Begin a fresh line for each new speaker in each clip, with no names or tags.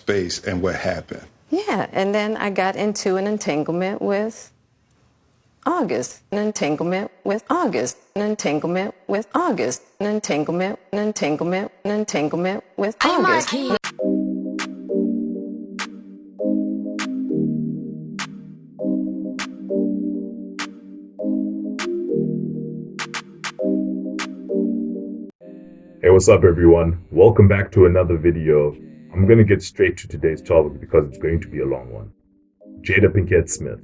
space and what happened.
Yeah, and then I got into an entanglement with August, an entanglement with August, an entanglement with August, an entanglement, an entanglement, an entanglement with August.
Hey, what's up everyone? Welcome back to another video. I'm gonna get straight to today's topic because it's going to be a long one. Jada Pinkett Smith.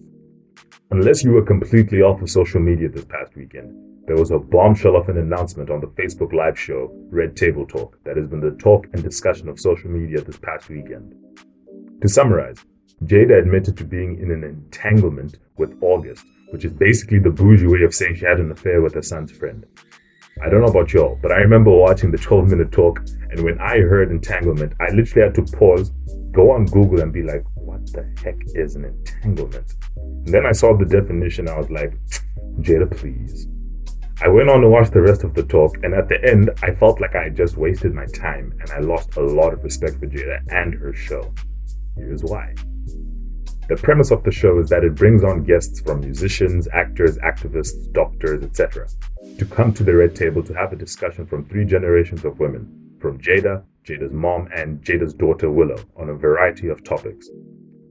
Unless you were completely off of social media this past weekend, there was a bombshell of an announcement on the Facebook live show, Red Table Talk, that has been the talk and discussion of social media this past weekend. To summarize, Jada admitted to being in an entanglement with August, which is basically the bougie way of saying she had an affair with her son's friend. I don't know about y'all, but I remember watching the 12-minute talk, and when I heard entanglement, I literally had to pause, go on Google and be like, what the heck is an entanglement? And then I saw the definition, I was like, Jada, please. I went on to watch the rest of the talk, and at the end, I felt like I had just wasted my time, and I lost a lot of respect for Jada and her show. Here's why. The premise of the show is that it brings on guests from musicians, actors, activists, doctors, etc. to come to the red table to have a discussion from 3 generations of women, from Jada, Jada's mom, and Jada's daughter Willow, on a variety of topics.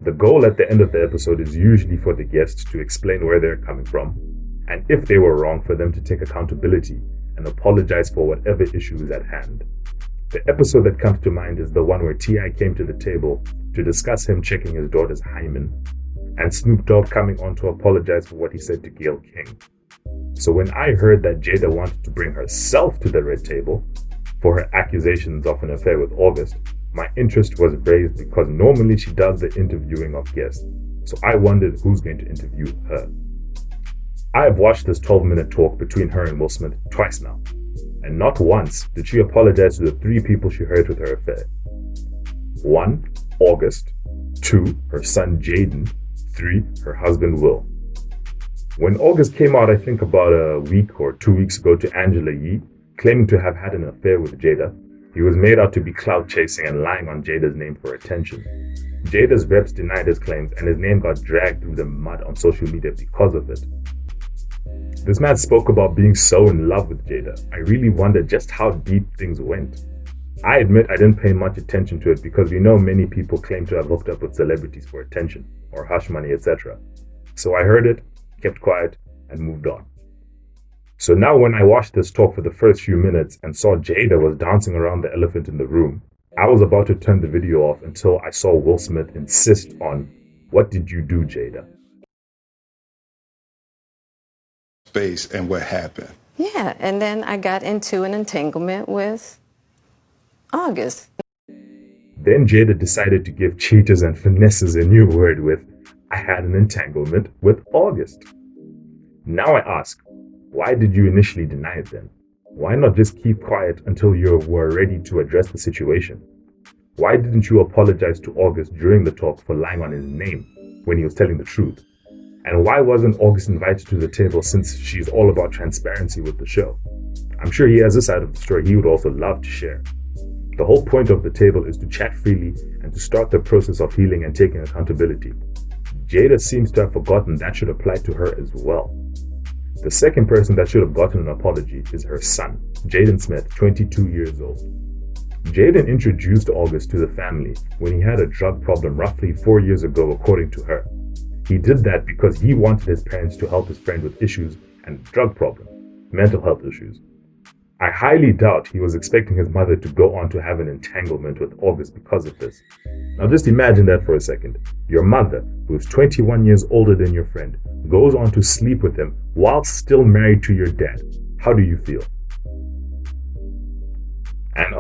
The goal at the end of the episode is usually for the guests to explain where they're coming from, and if they were wrong, for them to take accountability and apologize for whatever issue is at hand. The episode that comes to mind is the one where TJae came to the table to discuss him checking his daughter's hymen, and Snoop Dogg coming on to apologize for what he said to Gayle King. So when I heard that Jada wanted to bring herself to the red table for her accusations of an affair with August, my interest was raised because normally she does the interviewing of guests. So I wondered who's going to interview her. I have watched this 12-minute talk between her and Will Smith twice now, and not once did she apologize to the 3 people she hurt with her affair. 1, August. 2, her son Jaden. 3, her husband Will. When August came out, I think about a week or 2 weeks ago, to Angela Yee, claiming to have had an affair with Jada, he was made out to be clout chasing and lying on Jada's name for attention. Jada's reps denied his claims, and his name got dragged through the mud on social media because of it. This man spoke about being so in love with Jada. I really wondered just how deep things went. I admit I didn't pay much attention to it because we know many people claim to have hooked up with celebrities for attention or hush money, etc. So I heard it, kept quiet, and moved on. So now when I watched this talk for the first few minutes and saw Jada was dancing around the elephant in the room, I was about to turn the video off until I saw Will Smith insist on, "What did you do, Jada?"
Space and what happened.
Yeah, and then I got into an entanglement with August.
Then Jada decided to give cheaters and finesses a new word with, "I had an entanglement with August." Now I ask, why did you initially deny it then? Why not just keep quiet until you were ready to address the situation? Why didn't you apologize to August during the talk for lying on his name when he was telling the truth? And why wasn't August invited to the table, since she's all about transparency with the show? I'm sure he has this side of the story he would also love to share. The whole point of the table is to chat freely and to start the process of healing and taking accountability. Jada seems to have forgotten that should apply to her as well. The second person that should have gotten an apology is her son, Jaden Smith, 22 years old. Jaden introduced August to the family when he had a drug problem roughly 4 years ago, according to her. He did that because he wanted his parents to help his friend with issues and drug problem, mental health issues. I highly doubt he was expecting his mother to go on to have an entanglement with August because of this. Now just imagine that for a second. Your mother, who is 21 years older than your friend, goes on to sleep with him while still married to your dad. How do you feel? And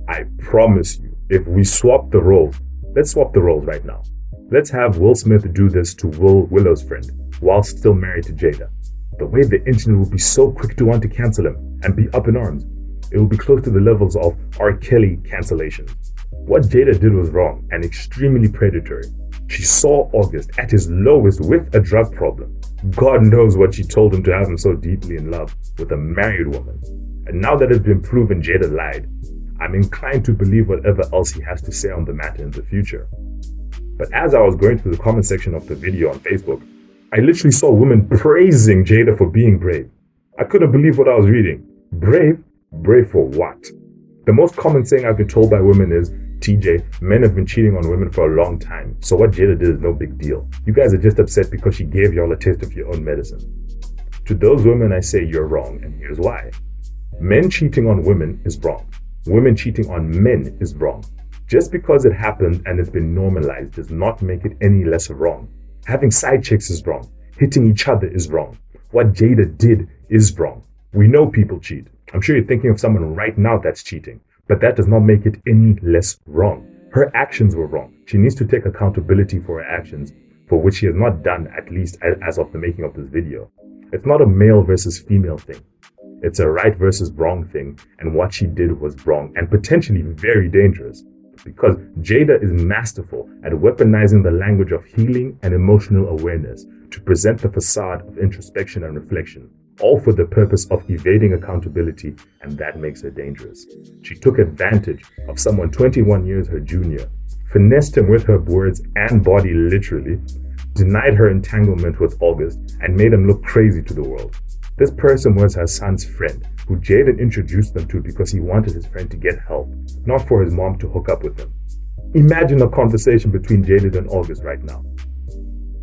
I promise you, if we swap the roles, let's swap the roles right now. Let's have Will Smith do this to Willow's friend while still married to Jada. The way the internet will be so quick to want to cancel him and be up in arms. It will be close to the levels of R. Kelly cancellation. What Jada did was wrong and extremely predatory. She saw August at his lowest with a drug problem. God knows what she told him to have him so deeply in love with a married woman. And now that it's been proven Jada lied, I'm inclined to believe whatever else he has to say on the matter in the future. But as I was going through the comment section of the video on Facebook, I literally saw women praising Jada for being brave. I couldn't believe what I was reading. Brave? Brave for what? The most common saying I've been told by women is, TJae, men have been cheating on women for a long time, so what Jada did is no big deal. You guys are just upset because she gave y'all a taste of your own medicine. To those women I say you're wrong, and here's why. Men cheating on women is wrong. Women cheating on men is wrong. Just because it happened and it's been normalized does not make it any less wrong. Having side chicks is wrong. Hitting each other is wrong. What Jada did is wrong. We know people cheat. I'm sure you're thinking of someone right now that's cheating, but that does not make it any less wrong. Her actions were wrong. She needs to take accountability for her actions, for which she has not done, at least as of the making of this video. It's not a male versus female thing. It's a right versus wrong thing, and what she did was wrong and potentially very dangerous, because Jada is masterful at weaponizing the language of healing and emotional awareness to present the facade of introspection and reflection, all for the purpose of evading accountability, and that makes her dangerous. She took advantage of someone 21 years her junior, finessed him with her words and body literally, denied her entanglement with August, and made him look crazy to the world. This person was her son's friend, who Jaden introduced them to because he wanted his friend to get help, not for his mom to hook up with him. Imagine a conversation between Jaden and August right now.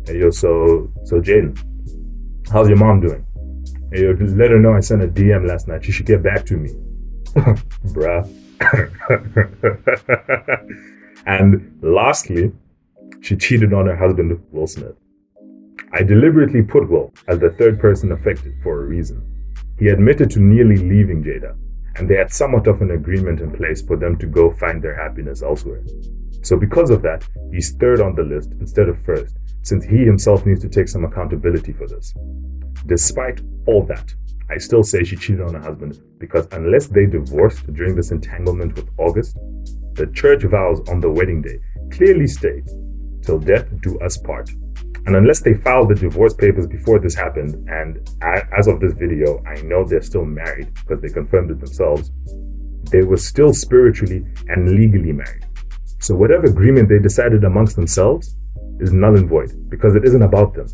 Hey yo, so Jaden, how's your mom doing? Hey yo, let her know I sent a DM last night. She should get back to me. Bruh. And lastly, she cheated on her husband, Will Smith. I deliberately put Will as the third person affected for a reason. He admitted to nearly leaving Jada, and they had somewhat of an agreement in place for them to go find their happiness elsewhere. So because of that, he's third on the list instead of first, since he himself needs to take some accountability for this. Despite all that, I still say she cheated on her husband, because unless they divorced during this entanglement with August, the church vows on the wedding day clearly state, "Till death do us part." And unless they filed the divorce papers before this happened, and as of this video, I know they're still married because they confirmed it themselves, they were still spiritually and legally married. So whatever agreement they decided amongst themselves is null and void, because it isn't about them.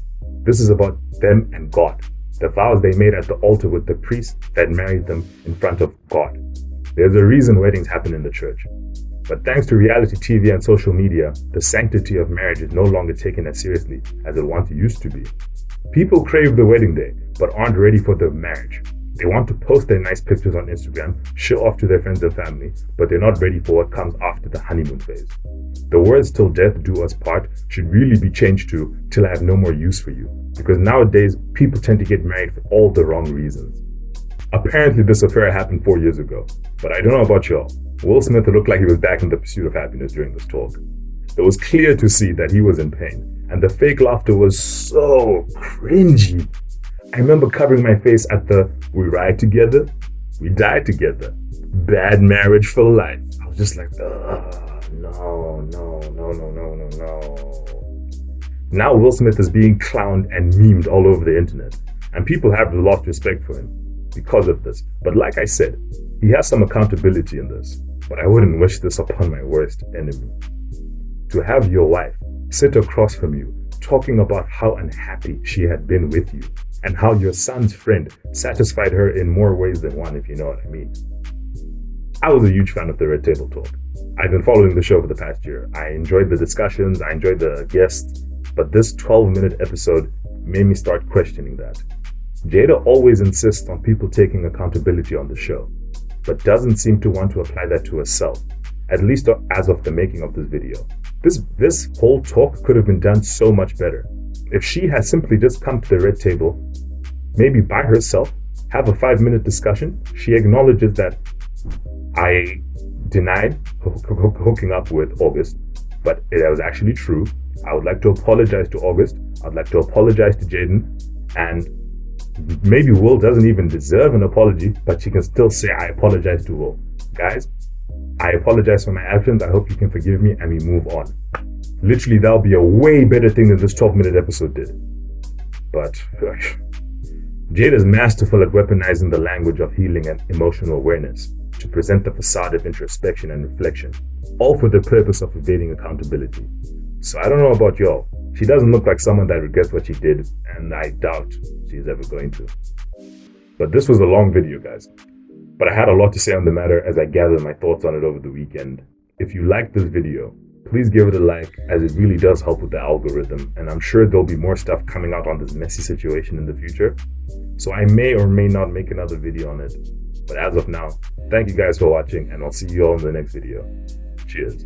This is about them and God. The vows they made at the altar with the priest that married them in front of God. There's a reason weddings happen in the church. But thanks to reality TV and social media, the sanctity of marriage is no longer taken as seriously as it once used to be. People crave the wedding day, but aren't ready for the marriage. They want to post their nice pictures on Instagram, show off to their friends and family, but they're not ready for what comes after the honeymoon phase. The words "till death do us part" should really be changed to "till I have no more use for you," because nowadays people tend to get married for all the wrong reasons. Apparently this affair happened 4 years ago, but I don't know about y'all. Will Smith looked like he was back in the pursuit of happiness during this talk. It was clear to see that he was in pain, and the fake laughter was so cringy. I remember covering my face at the "we ride together, we die together, bad marriage for life." I was just like, no. Now Will Smith is being clowned and memed all over the internet, and people have lost respect for him because of this. But like I said, he has some accountability in this, but I wouldn't wish this upon my worst enemy. To have your wife sit across from you talking about how unhappy she had been with you, and how your son's friend satisfied her in more ways than one, if you know what I mean. I was a huge fan of the Red Table Talk. I've been following the show for the past year. I enjoyed the discussions, I enjoyed the guests, but this 12-minute episode made me start questioning that. Jada always insists on people taking accountability on the show, but doesn't seem to want to apply that to herself, at least as of the making of this video. This whole talk could have been done so much better. If she had simply just come to the red table, maybe by herself, have a 5-minute discussion. She acknowledges that I denied hooking up with August, but it was actually true. I would like to apologize to August. I'd like to apologize to Jaden, and maybe Will doesn't even deserve an apology, but she can still say, "I apologize to Will." Guys, I apologize for my actions. I hope you can forgive me and we move on. Literally, that'll be a way better thing than this 12-minute episode did. But Jada is masterful at weaponizing the language of healing and emotional awareness to present the facade of introspection and reflection, all for the purpose of evading accountability. So I don't know about y'all. She doesn't look like someone that regrets what she did, and I doubt she's ever going to. But this was a long video, guys. But I had a lot to say on the matter as I gathered my thoughts on it over the weekend. If you liked this video, please give it a like, as it really does help with the algorithm, and I'm sure there'll be more stuff coming out on this messy situation in the future. So I may or may not make another video on it. But as of now, thank you guys for watching, and I'll see you all in the next video. Cheers.